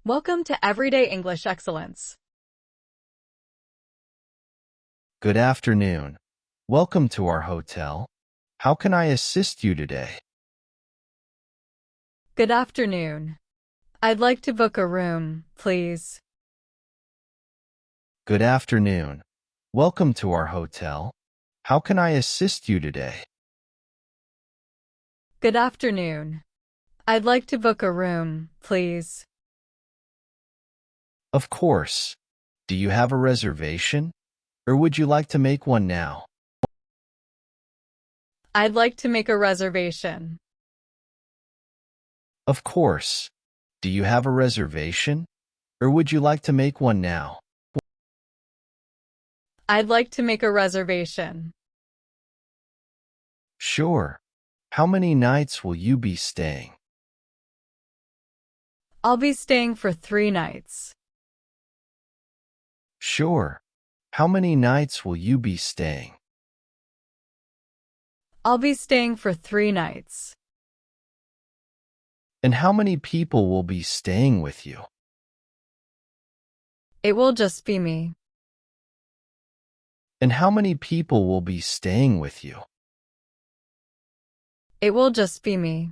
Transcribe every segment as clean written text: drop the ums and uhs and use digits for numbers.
Welcome to Everyday English Excellence. Good afternoon. Welcome to our hotel. How can I assist you today? Good afternoon. I'd like to book a room, please. Good afternoon. Welcome to our hotel. How can I assist you today? Good afternoon. I'd like to book a room, please. Of course. Do you have a reservation? Or would you like to make one now? I'd like to make a reservation. Of course. Do you have a reservation? Or would you like to make one now? I'd like to make a reservation. Sure. How many nights will you be staying? I'll be staying for 3 nights. Sure. How many nights will you be staying? I'll be staying for 3 nights. And how many people will be staying with you? It will just be me. And how many people will be staying with you? It will just be me.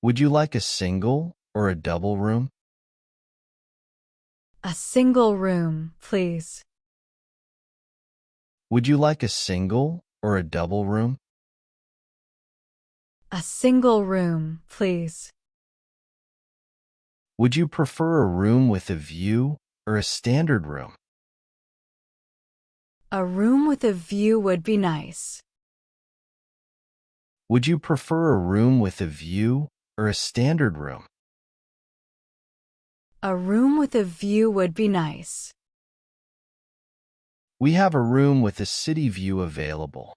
Would you like a single or a double room? A single room, please. Would you like a single or a double room? A single room, please. Would you prefer a room with a view or a standard room? A room with a view would be nice. Would you prefer a room with a view or a standard room? A room with a view would be nice. We have a room with a city view available.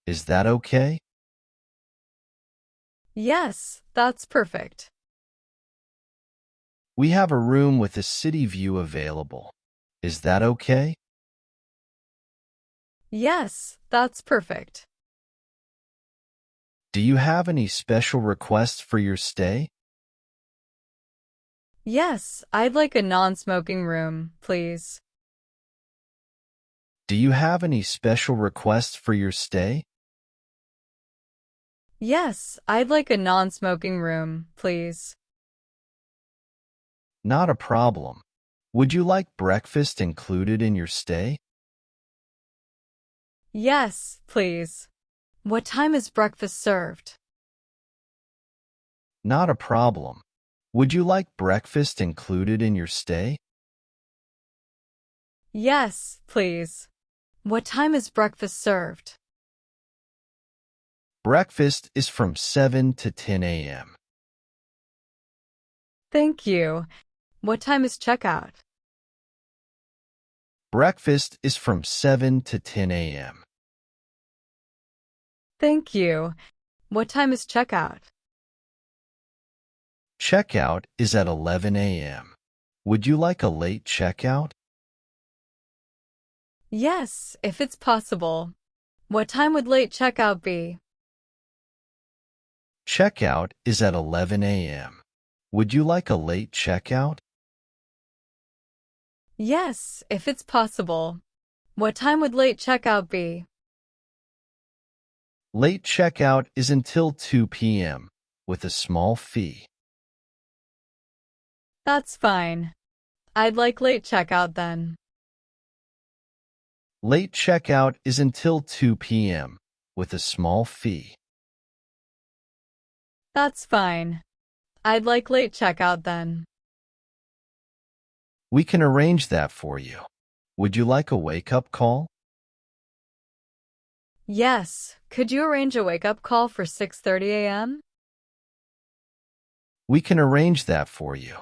Is that okay? Yes, that's perfect. We have a room with a city view available. Is that okay? Yes, that's perfect. Do you have any special requests for your stay? Yes, I'd like a non-smoking room, please. Do you have any special requests for your stay? Yes, I'd like a non-smoking room, please. Not a problem. Would you like breakfast included in your stay? Yes, please. What time is breakfast served? Not a problem. Would you like breakfast included in your stay? Yes, please. What time is breakfast served? Breakfast is from 7 to 10 a.m. Thank you. What time is checkout? Breakfast is from 7 to 10 a.m. Thank you. What time is checkout? Checkout is at 11 a.m. Would you like a late checkout? Yes, if it's possible. What time would late checkout be? Checkout is at 11 a.m. Would you like a late checkout? Yes, if it's possible. What time would late checkout be? Late checkout is until 2 p.m. with a small fee. That's fine. I'd like late checkout then. Late checkout is until 2 p.m. with a small fee. That's fine. I'd like late checkout then. We can arrange that for you. Would you like a wake-up call? Yes, could you arrange a wake-up call for 6:30 a.m.? We can arrange that for you.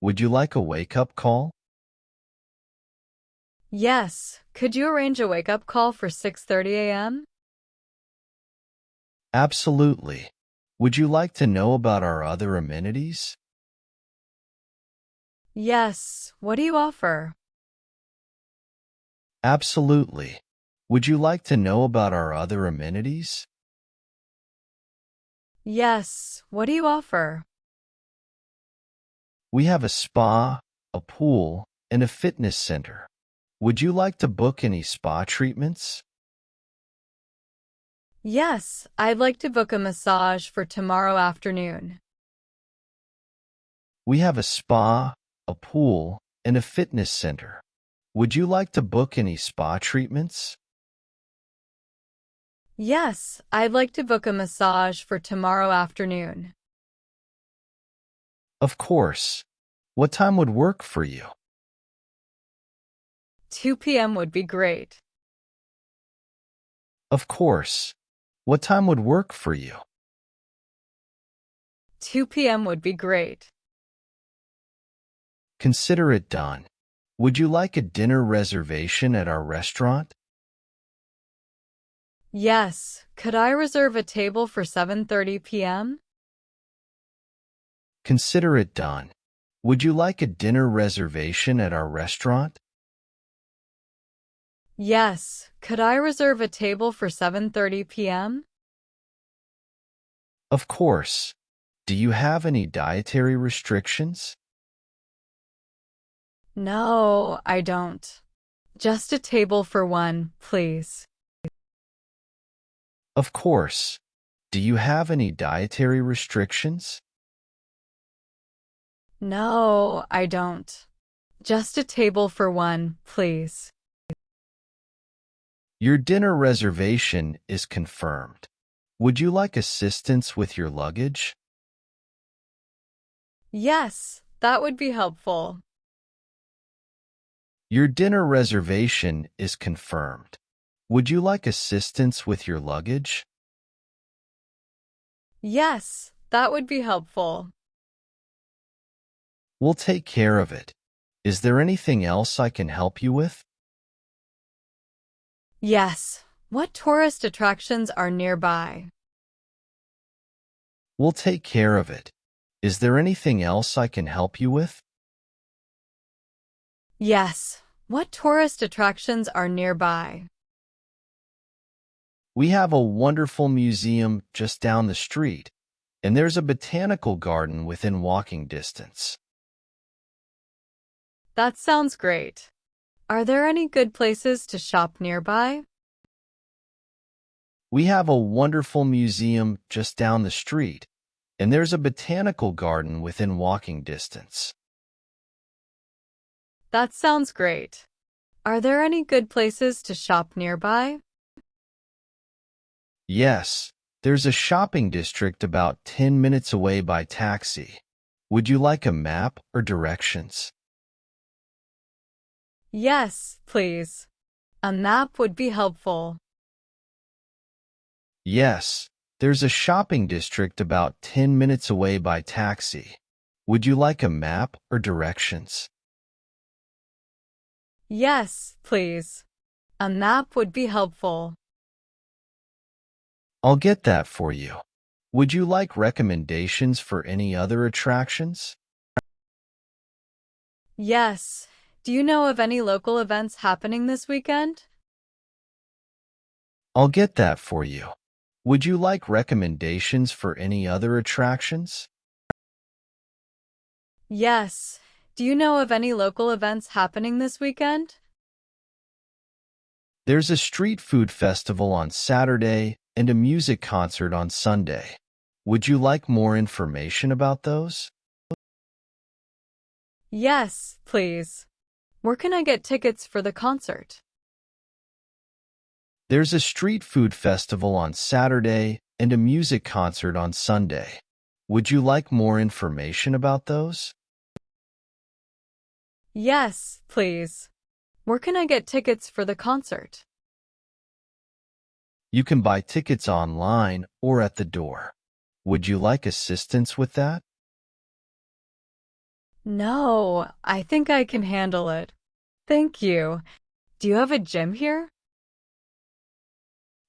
Would you like a wake-up call? Yes, could you arrange a wake-up call for 6:30 a.m.? Absolutely. Would you like to know about our other amenities? Yes, what do you offer? Absolutely. Would you like to know about our other amenities? Yes, what do you offer? We have a spa, a pool, and a fitness center. Would you like to book any spa treatments? Yes, I'd like to book a massage for tomorrow afternoon. We have a spa, a pool, and a fitness center. Would you like to book any spa treatments? Yes, I'd like to book a massage for tomorrow afternoon. Of course. What time would work for you? 2 p.m. would be great. Of course. What time would work for you? 2 p.m. would be great. Consider it done. Would you like a dinner reservation at our restaurant? Yes, could I reserve a table for 7:30 p.m.? Consider it done. Would you like a dinner reservation at our restaurant? Yes, could I reserve a table for 7:30 p.m.? Of course. Do you have any dietary restrictions? No, I don't. Just a table for one, please. Of course. Do you have any dietary restrictions? No, I don't. Just a table for one, please. Your dinner reservation is confirmed. Would you like assistance with your luggage? Yes, that would be helpful. Your dinner reservation is confirmed. Would you like assistance with your luggage? Yes, that would be helpful. We'll take care of it. Is there anything else I can help you with? Yes. What tourist attractions are nearby? We'll take care of it. Is there anything else I can help you with? Yes. What tourist attractions are nearby? We have a wonderful museum just down the street, and there's a botanical garden within walking distance. That sounds great. Are there any good places to shop nearby? We have a wonderful museum just down the street, and there's a botanical garden within walking distance. That sounds great. Are there any good places to shop nearby? Yes, there's a shopping district about 10 minutes away by taxi. Would you like a map or directions? Yes, please. A map would be helpful. Yes, there's a shopping district about 10 minutes away by taxi. Would you like a map or directions? Yes, please. A map would be helpful. I'll get that for you. Would you like recommendations for any other attractions? Yes. Do you know of any local events happening this weekend? I'll get that for you. Would you like recommendations for any other attractions? Yes. Do you know of any local events happening this weekend? There's a street food festival on Saturday and a music concert on Sunday. Would you like more information about those? Yes, please. Where can I get tickets for the concert? There's a street food festival on Saturday and a music concert on Sunday. Would you like more information about those? Yes, please. Where can I get tickets for the concert? You can buy tickets online or at the door. Would you like assistance with that? No, I think I can handle it. Thank you. Do you have a gym here?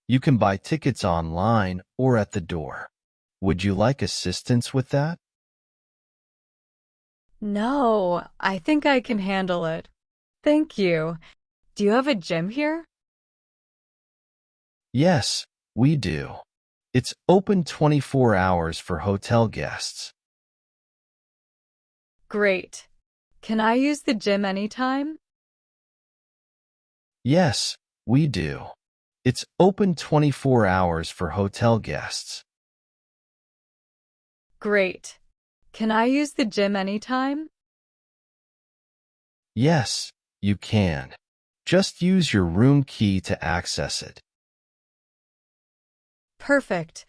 You can buy tickets online or at the door. Would you like assistance with that? No, I think I can handle it. Thank you. Do you have a gym here? Yes, we do. It's open 24 hours for hotel guests. Great. Can I use the gym anytime? Yes, we do. It's open 24 hours for hotel guests. Great. Can I use the gym anytime? Yes, you can. Just use your room key to access it. Perfect.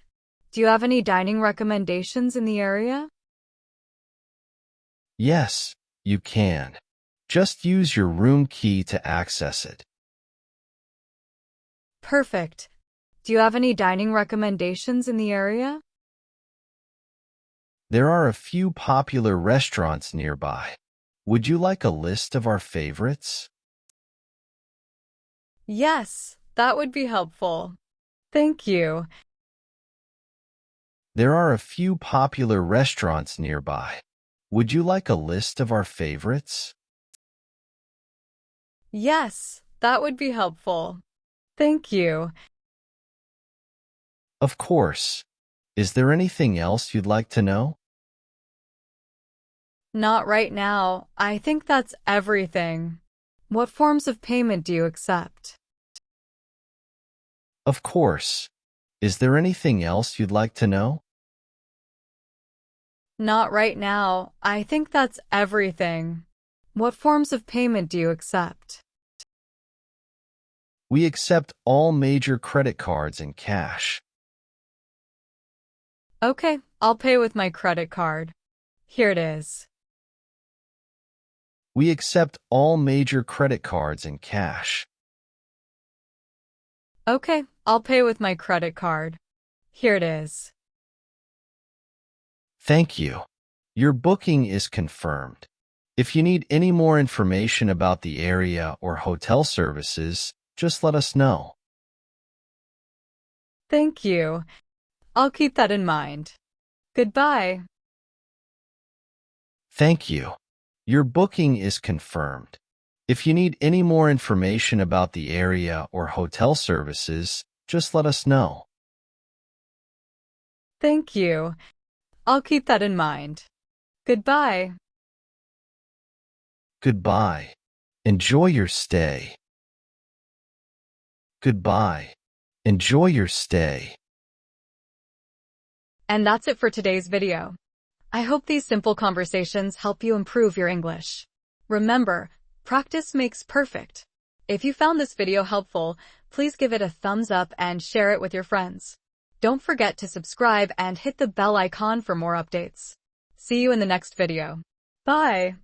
Do you have any dining recommendations in the area? Yes, you can. Just use your room key to access it. Perfect. Do you have any dining recommendations in the area? There are a few popular restaurants nearby. Would you like a list of our favorites? Yes, that would be helpful. Thank you. There are a few popular restaurants nearby. Would you like a list of our favorites? Yes, that would be helpful. Thank you. Of course. Is there anything else you'd like to know? Not right now. I think that's everything. What forms of payment do you accept? Of course. Is there anything else you'd like to know? Not right now. I think that's everything. What forms of payment do you accept? We accept all major credit cards and cash. Okay, I'll pay with my credit card. Here it is. We accept all major credit cards and cash. Okay, I'll pay with my credit card. Here it is. Thank you. Your booking is confirmed. If you need any more information about the area or hotel services, just let us know. Thank you. I'll keep that in mind. Goodbye. Thank you. Your booking is confirmed. If you need any more information about the area or hotel services, just let us know. Thank you. I'll keep that in mind. Goodbye. Goodbye. Enjoy your stay. Goodbye. Enjoy your stay. And that's it for today's video. I hope these simple conversations help you improve your English. Remember, practice makes perfect. If you found this video helpful, please give it a thumbs up and share it with your friends. Don't forget to subscribe and hit the bell icon for more updates. See you in the next video. Bye.